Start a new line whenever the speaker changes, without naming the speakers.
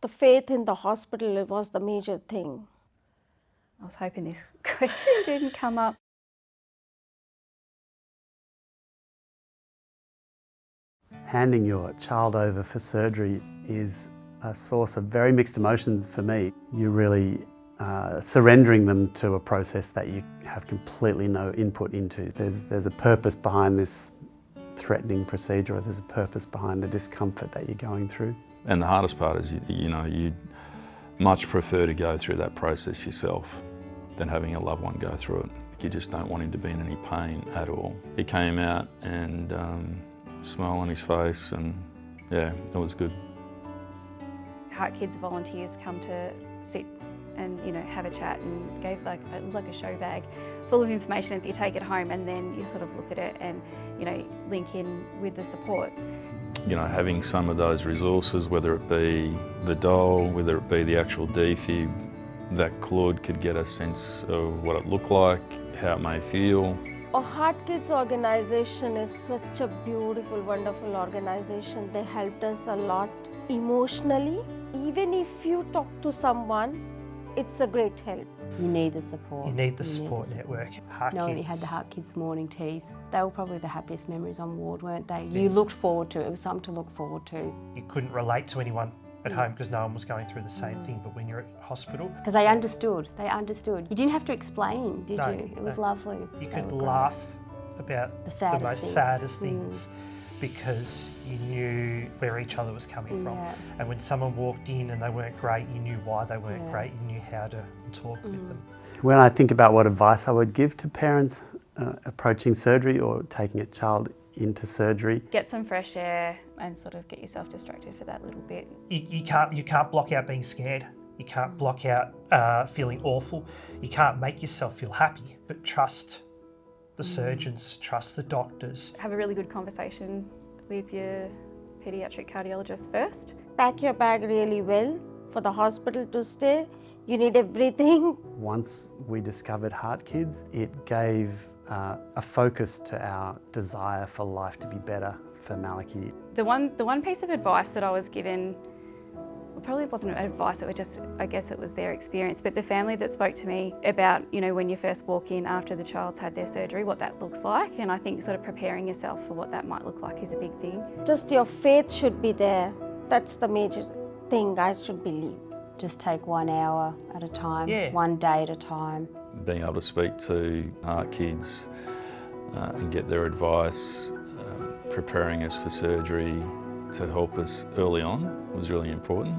The faith in the hospital was the major thing.
I was hoping this question didn't come up.
Handing your child over for surgery is a source of very mixed emotions for me. You're really surrendering them to a process that you have completely no input into. There's a purpose behind this threatening procedure, or there's a purpose behind the discomfort that you're going through.
And the hardest part is, you'd much prefer to go through that process yourself than having a loved one go through it. You just don't want him to be in any pain at all. He came out and smile on his face, and yeah, it was good.
HeartKid's volunteers come to sit and have a chat, and it was like a show bag full of information that you take it home, and then you sort of look at it and link in with the supports.
Having some of those resources, whether it be the doll, whether it be the actual defib, that Claude could get a sense of what it looked like, how it may feel.
HeartKid's organization is such a beautiful, wonderful organization. They helped us a lot emotionally. Even if you talk to someone, it's a great help.
You need the support.
You need the support network. HeartKids.
Knowing you had the HeartKids morning teas, they were probably the happiest memories on ward, weren't they? You looked forward to it. It was something to look forward to.
You couldn't relate to anyone at home because no one was going through the same thing, but when you're at hospital...
Because they understood. You didn't have to explain, did you? It was lovely.
You could laugh about the most saddest things because you knew where each other was coming from. And when someone walked in and they weren't great, you knew why they weren't great, you knew how to talk with them.
When I think about what advice I would give to parents approaching surgery or taking a child into surgery.
Get some fresh air and sort of get yourself distracted for that little bit.
You can't block out being scared. You can't block out feeling awful. You can't make yourself feel happy, but trust the surgeons, trust the doctors.
Have a really good conversation with your paediatric cardiologist first.
Pack your bag really well for the hospital to stay. You need everything.
Once we discovered HeartKids, it gave a focus to our desire for life to be better for Maliki.
The one piece of advice that I was given, well, probably wasn't advice, it was just, I guess it was their experience, but the family that spoke to me about, when you first walk in after the child's had their surgery, what that looks like, and I think sort of preparing yourself for what that might look like is a big thing.
Just your faith should be there. That's the major thing I should believe.
Just take 1 hour at a time, 1 day at a time.
Being able to speak to HeartKids and get their advice, preparing us for surgery to help us early on was really important.